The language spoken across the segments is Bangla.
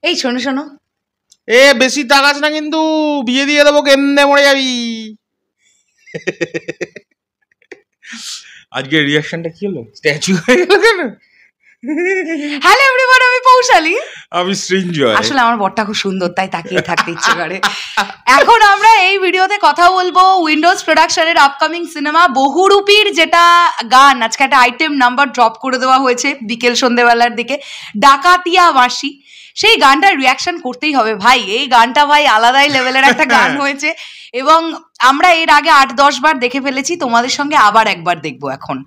এই শোনো শোনো, এ বেশি তাকাস না কিন্তু, বিয়ে দিয়ে দেবো, কেমনে মরে যাবি। আজকে রিয়াকশনটা কি হলো, স্ট্যাচু হয়ে গেল কেন? হ্যালো এভরিওয়ান, আমি পৌশালী। আমি সৃঞ্জয়। আসলে আমার বরটা খুব সুন্দর, তাই তাকিয়ে থাকতে ইচ্ছে করে। এখন আমরা এই ভিডিওতে কথা বলবো উইন্ডোজ প্রোডাকশনের আপকামিং সিনেমা বহুরূপীর যেটা গান আজকে একটা আইটেম নাম্বার ড্রপ করে দেওয়া হয়েছে বিকেল সন্ধ্যেবেলার দিকে, ডাকাতিয়া মাসি। সেই গানটার রিয়াকশন করতেই হবে ভাই। এই গানটা ভাই আলাদাই লেভেলের একটা গান হয়েছে এবং আমরা এর আগে 8-10 বার দেখে ফেলেছি, তোমাদের সঙ্গে আবার একবার দেখবো এখন।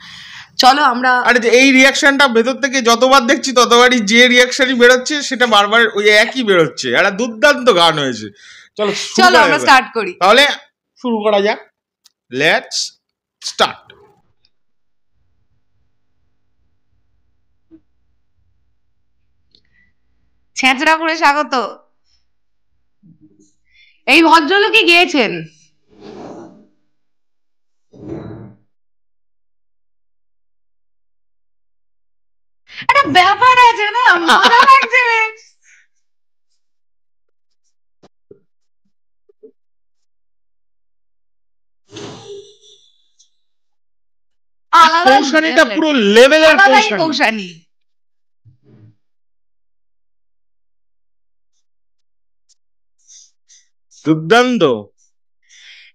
চলো আমরা, আরে এই রিয়াকশনটা ভেতর থেকে যতবার দেখছি ততবারই যে রিয়াকশনই বেরোচ্ছে সেটা বারবার ওই একই বেরোচ্ছে। একটা দুর্দান্ত গান হয়েছে। চলো চলো আমরা স্টার্ট করি। তাহলে শুরু করা যাক, লেটস স্টার্ট। ছেঁচড়া করে স্বাগত। এই ভদ্রলোকই গিয়েছেন। একটা ব্যাপার আছে না, মজা লাগছে বেশ। কৌশানীটা পুরো লেভেলের কৌশানী। দুর্দান্ত।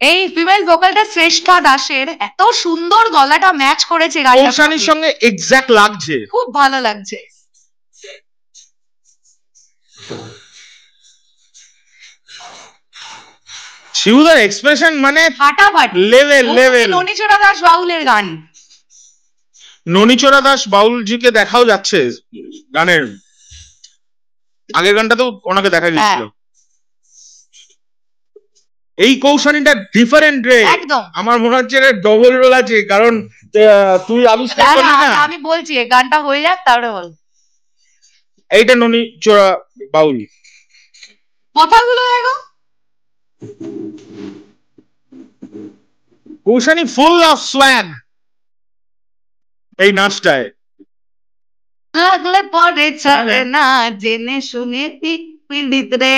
এই ফিমেল ভোকালটা শ্রেষ্ঠা দাসের, এত সুন্দর গলাটা ম্যাচ করেছে কৌশানীর সঙ্গে এক্স্যাক্ট লাগছে, খুব ভালো লাগছে। শিবুদার এক্সপ্রেশন মানে ফাটাফাটি, লেভেল লেভেল। ননীচোরা দাস বাউলের গান। ননীচোরা দাস বাউলজিকে দেখাও যাচ্ছে গানের, আগের গানটা তো ওনাকে দেখা গেছিল। এই কৌশানীটা ডিফারেন্ট রে, একদম। আমার মনে হচ্ছে ডবল রোল আছে, কারণ তুই আবিষ্কার করলি না। আমি বলছি এই গানটা হয়ে যাক তারপরে বল। এইটা ননীচোরা বাউল, কথাগুলো দেখো। কৌশানী ফুল অফ সোয়াগ এই নাচটায়। লাগলে পরে ছাড়ে না, জেনে শুনে পীড়িত রে।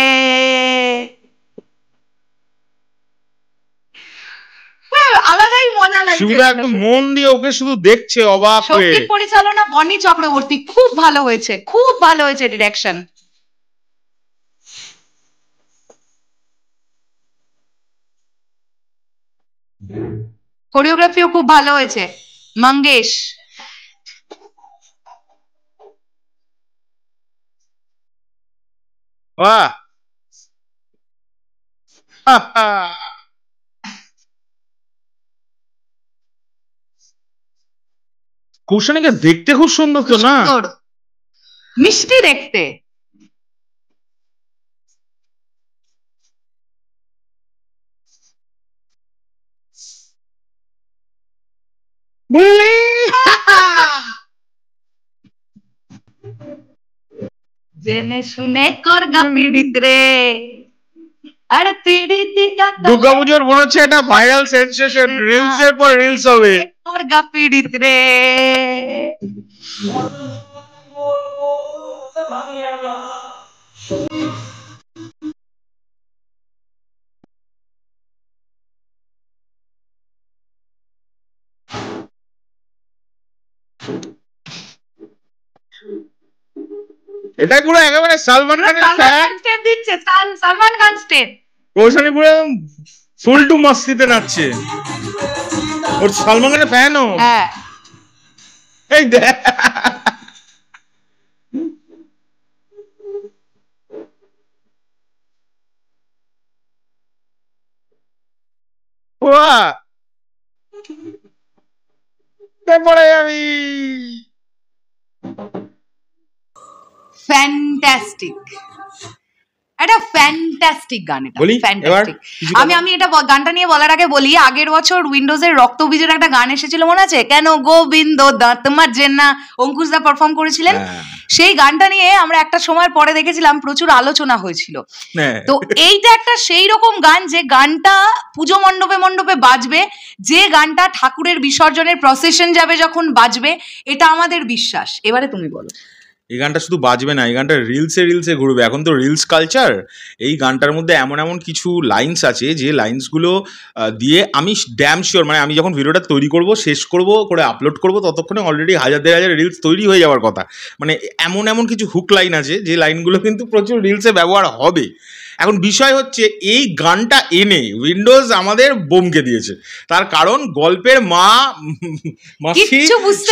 আলাদাই মজা লাগছে। শিবুদা একদম মন দিয়ে ওকে শুধু দেখছে অবাক হয়ে। সঙ্গীত পরিচালনা বনি চক্রবর্তী, খুব ভালো হয়েছে, খুব ভালো হয়েছে ডিরেকশন। কোরিওগ্রাফিও খুব ভালো হয়েছে, মঙ্গেশ। বাহ, কৌশানীকে দেখতে খুব সুন্দর তো না, মিষ্টি দেখতে। বুঝলি জেনে শুনে করগা পীড়িত রে। আর দুর্গাপুজোর মনে হচ্ছে এটা ভাইরাল সেন্সেশন, রিলস এর পর রিলস হবে। করগা পীড়িত রে। এটা পুরো একেবারে সালমান খানের ফ্যান স্টেপ দিচ্ছে, সালমান খান স্টেপ। কৌশানী পুরো ফুল টু মস্তিতে নাচছে, ওর সালমান খানের ফ্যান ও। হ্যাঁ, এই দেখ ওয়া, তারপরে আমি ফ্যান্টাস্টিক, এটা ফ্যান্টাস্টিক গান, এটা বলি ফ্যান্টাস্টিক। আমি এটা গানটা নিয়ে বলার আগে বলি, আগের বছর উইন্ডোজের রক্তবীজের একটা গান এসেছিল, মনে আছে? কেন গোবিন্দ দাঁত মারছেন না, অঙ্কুশ দা পারফর্ম করেছিলেন। সেই গানটা নিয়ে আমরা একটা সময়ের পরে দেখেছিলাম প্রচুর আলোচনা হয়েছিল। তো এইটা একটা সেই রকম গান যে গানটা পুজো মণ্ডপে মণ্ডপে বাজবে, যে গানটা ঠাকুরের বিসর্জনের প্রসেশন যাবে যখন বাজবে, এটা আমাদের বিশ্বাস। এবারে তুমি বলো। এই গানটা শুধু বাজবে না, এই গানটা রিলসে ঘুরবে। এখন তো রিলস কালচার। এই গানটার মধ্যে এমন কিছু লাইন্স আছে যে লাইন্সগুলো দিয়ে আমি ড্যাম শিওর, মানে আমি যখন ভিডিওটা তৈরি করব, শেষ করব, করে আপলোড করব, ততক্ষণে অলরেডি 1000-1500 রিলস তৈরি হয়ে যাওয়ার কথা। মানে এমন কিছু হুক লাইন আছে যে লাইনগুলো কিন্তু প্রচুর রিলসে ব্যবহার হবে। এখন বিষয় হচ্ছে এই গানটা এনে উইন্ডোজ আমাদের বোমকে দিয়েছে। তার কারণ গল্পের মাসি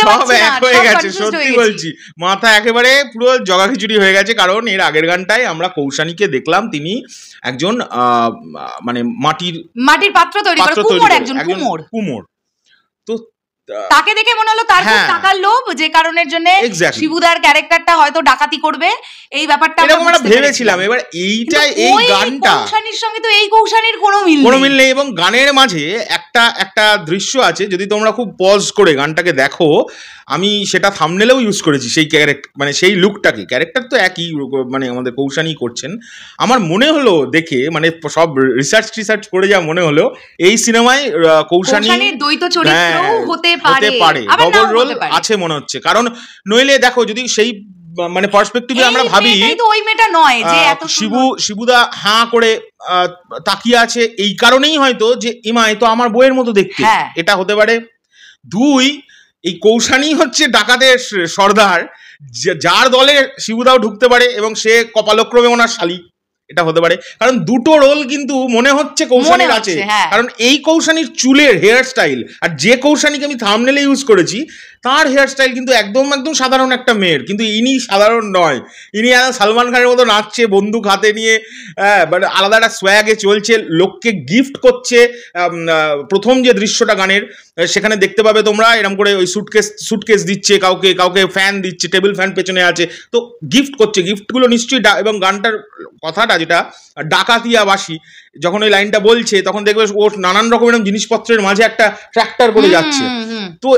সব এক হয়ে গেছে, সত্যি বলছি, মাথা একেবারে পুরো জগা খিচুড়ি হয়ে গেছে। কারণ এর আগের গানটায় আমরা কৌশানীকে দেখলাম তিনি একজন মানে মাটির পাত্র তৈরি করে, কুমোর। তো তাকে দেখে মনে হলো তার খুব টাকার লোভ, যে কারণের জন্য শিবুদার ক্যারেক্টারটা হয়তো ডাকাতি করবে, এই ব্যাপারটা আমরা ভেবেছিলাম। এবার এই গানটা কৌশানীর সঙ্গে তো এই কৌশানীর কোনো মিল নেই। এবং গানের মাঝে একটা দৃশ্য আছে, যদি তোমরা খুব পজ করে গানটাকে দেখো, আমি সেটা থাম্বনেলেও ইউজ করেছি, সেই মানে সেই লুকটাকে। ক্যারেক্টার তো একই, মানে আমাদের কৌশানী করছেন। আমার মনে হলো দেখে, মানে সব রিসার্চ করে যা মনে হলো, এই সিনেমায় কৌশানীর দ্বৈত চরিত্র হতে পারে, ডবল রোল আছে মনে হচ্ছে। কারণ নইলে দেখো, যদি সেই মানে পার্সপেক্টিভে আমরা ভাবি, ওই মেয়েটা নয় যে এত শিবুদা হাঁ করে তাকিয়ে আছে এই কারণেই হয়তো যে ইমাই তো আমার বইয়ের মতো দেখতে, এটা হতে পারে। দুই, এই কৌশানী হচ্ছে ডাকাতের সর্দার, যার দলে শিবুদাও ঢুকতে পারে এবং সে কপালক্রমে ওনার শালী, এটা হতে পারে। কারণ দুটো রোল কিন্তু মনে হচ্ছে কৌশানীর আছে। কারণ এই কৌশানীর চুলের হেয়ার স্টাইল আর যে কৌশানীকে আমি থাম্বনেলে ইউজ করেছি, তার হেয়ার স্টাইল কিন্তু একদম সাধারণ একটা মেয়ের, কিন্তু ইনি সাধারণ নয়। ইনি সালমান খানের মতো নাচছে বন্দুক হাতে নিয়ে, বাট আলাদা একটা সোয়াগে চলছে, লোককে গিফট করছে। প্রথম যে দৃশ্যটা গানের, সেখানে দেখতে পাবে তোমরা এরকম করে ওই সুটকেস দিচ্ছে, কাউকে ফ্যান দিচ্ছে, টেবিল ফ্যান পেছনে আছে, তো গিফট করছে। গিফটগুলো নিশ্চয়ই, এবং গানটার কথাটা যেটা ডাকাতিয়াবাসী, যখন ওই লাইনটা বলছে তখন দেখবে ও নানান রকমের জিনিসপত্রের মাঝে একটা ট্র্যাক্টর করে যাচ্ছে। তো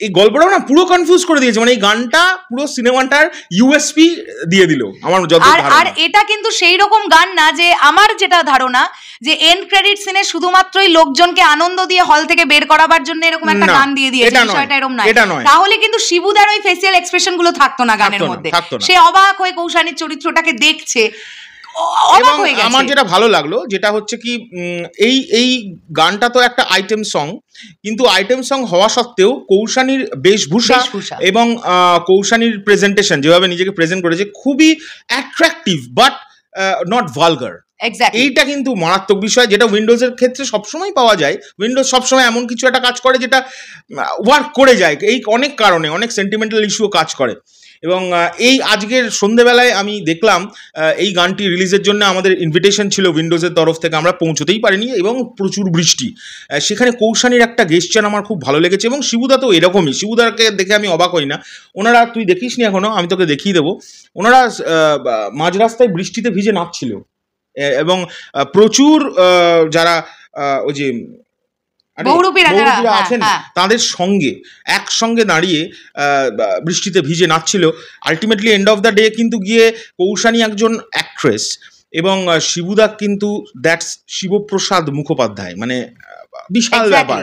এই গল্পটাও না পুরো কনফিউজ করে দিয়েছে, মানে এই গানটা পুরো সিনেমাটার ইউএসপি দিয়ে দিল আমার যত ধারণা। আর এটা কিন্তু সেই রকম গান না যে, আমার যেটা ধারণা যে এন্ড ক্রেডিট সিনে শুধুমাত্রই লোকজনকে আনন্দ দিয়ে হল থেকে বের করাবার জন্য এরকম একটা গান দিয়ে দিয়েছে, বিষয়টা এরকম নয়। তাহলে কিন্তু শিবুদার ওই ফেসিয়াল এক্সপ্রেশন গুলো থাকতো না গানের মধ্যে, সে অবাক হয়ে কৌশানীর চরিত্রটাকে দেখছে। এবং আমার যেটা ভালো লাগলো যেটা হচ্ছে কি, এই গানটা তো একটা আইটেম সং, কিন্তু আইটেম সং হওয়া সত্ত্বেও কৌশানীর বেশভূষা এবং কৌশানীর প্রেজেন্টেশন, যেভাবে নিজেকে প্রেজেন্ট করেছে, খুবই অ্যাট্রাকটিভ বাট নট ভালগার। এইটা কিন্তু মারাত্মক বিষয়, যেটা উইন্ডোজের ক্ষেত্রে সবসময় পাওয়া যায়। উইন্ডোজ সবসময় এমন কিছু একটা কাজ করে যেটা ওয়ার্ক করে যায়, এই অনেক কারণে, অনেক সেন্টিমেন্টাল ইস্যুও কাজ করে। এবং এই আজকের সন্ধ্যেবেলায় আমি দেখলাম এই গানটি রিলিজের জন্য আমাদের ইনভিটেশন ছিল উইন্ডোজের তরফ থেকে, আমরা পৌঁছতেই পারিনি এবং প্রচুর বৃষ্টি। সেখানে কৌশানীর একটা গেস্টার আমার খুব ভালো লেগেছে, এবং শিবুদা তো এরকমই। শিবুদাকে দেখে আমি অবাক হই না। ওনারা, তুই দেখিস নি এখনো, আমি তোকে দেখিয়ে দেবো, ওনারা মাঝ রাস্তায় বৃষ্টিতে ভিজে নাচছিল, এবং প্রচুর যারা ওই যে আছেন তাদের সঙ্গে একসঙ্গে দাঁড়িয়ে বৃষ্টিতে ভিজে নাচছিল। Ultimately end of the day কিন্তু গিয়ে কৌশানী একজন অ্যাক্ট্রেস, এবং শিবুদা কিন্তু দ্যাটস শিবপ্রসাদ মুখোপাধ্যায়, মানে বিশাল ব্যাপার।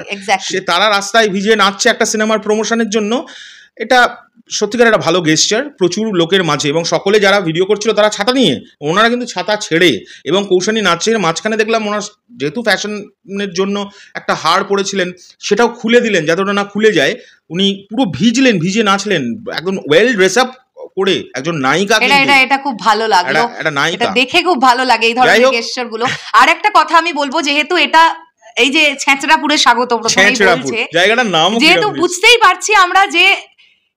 সে তারা রাস্তায় ভিজে নাচছে একটা সিনেমার প্রমোশনের জন্য। এটা সত্যিকার একটা ভালো গেস্টার প্রচুর লোকের মাঝে, এবং সকলে যারা ভিডিও করছিল তারা ছাতা নিয়ে, ওনারা কিন্তু ছাতা ছেড়ে, এবং কৌশানী নাচের মাঝখানে দেখলাম ওনার যেহেতু ফ্যাশনের জন্য একটা হাড় পড়েছিলেন সেটাও খুলে দিলেন, যাতে ওটা না খুলে যায়। উনি পুরো ভিজে নাচলেন, একদম ওয়েল ড্রেস আপ করে একজন নায়িকা। এটা খুব ভালো লাগলো, এটা দেখে খুব ভালো লাগে এই ধরনের গেস্টার গুলো। আর একটা কথা আমি বলবো, যেহেতু এটা এই যে ছেঁচড়াপুরে স্বাগত প্রথমেই বলছে, জায়গাটার নাম যেহেতু বুঝতেই পারছি আমরা যে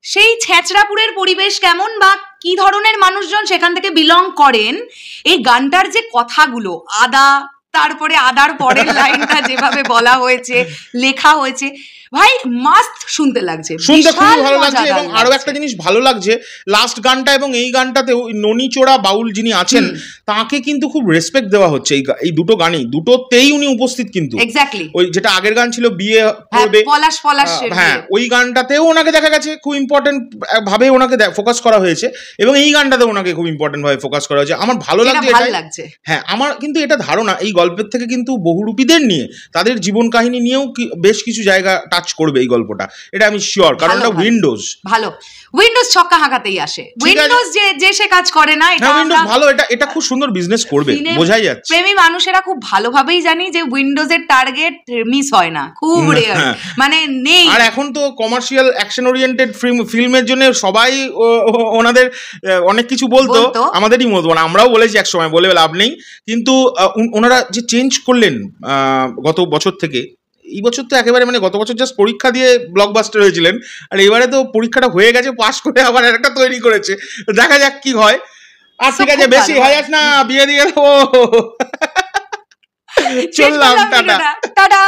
সেই ছেঁচড়াপুরের পরিবেশ কেমন বা কি ধরনের মানুষজন সেখান থেকে বিলং করেন, এই গানটার যে কথাগুলো, তারপরে আদার পরের লাইনটা যেভাবে বলা হয়েছে, লেখা হয়েছে, ভাই মাস্ট শুনতে লাগছে, শুনতে খুব ভালো লাগছে। এবং আরো একটা জিনিস ভালো লাগছে, লাস্ট গানটা এবং এই গানটাতেও ননিচোড়া বাউল যিনি আছেন তাকে কিন্তু খুব রেসপেক্ট দেওয়া হচ্ছে। এই দুটো গানই, দুটোতেই উনি উপস্থিত, কিন্তু এক্স্যাক্টলি ওই যেটা আগের গান ছিল বিয়ে করবে, হ্যাঁ, ওই গানটাতেও ওনাকে দেখা গেছে খুব ইম্পর্টেন্ট ভাবে ওনাকে ফোকাস করা হয়েছে, এবং এই গানটাতেও ওনাকে খুব ইম্পর্টেন্ট ভাবে ফোকাস করা হয়েছে। আমার ভালো লাগছে। হ্যাঁ, আমার কিন্তু এটা ধারণা এই গল্পের থেকে কিন্তু বহুরূপীদের নিয়ে, তাদের জীবন কাহিনী নিয়েও বেশ কিছু জায়গা টাচ করবে এই গল্পটা, এটা আমি শিওর, কারণ এটা উইন্ডোজ ভালো, উইন্ডোজ ছক্কা হাঁকাতেই আসে, উইন্ডোজ যে সে কাজ করে না, এটা উইন্ডোজ ভালো, এটা খুব সুন্দর বিজনেস করবে, বোঝাই যাচ্ছে। প্রেমী মানুষেরা খুব ভালোভাবেই জানি যে উইন্ডোজের টার্গেট মিস হয় না, খুব রেয়ার, মানে নেই। আর এখন তো কমার্শিয়াল অ্যাকশন ওরিয়েন্টেড ফিল্মের জন্য সবাই ওনাদের অনেক কিছু বলতো, আমাদেরই মতো, আমরাও বলেছি এক সময়, বলে লাভ নেই, কিন্তু ওনারা যে চেঞ্জ করলেন গত বছর থেকে, এই বছর তো একেবারে মানে গত বছর জাস্ট পরীক্ষা দিয়ে ব্লকবাস্টার হয়েছিলেন, আর এবারে তো পরীক্ষাটা হয়ে গেছে, পাস করে আবার একটা তৈরি করেছে, দেখা যাক কি হয়। আর ঠিক আছে, বেশি হয়ে যাস না, বিয়ে দিয়ে দেবো। চললাম, টাটা।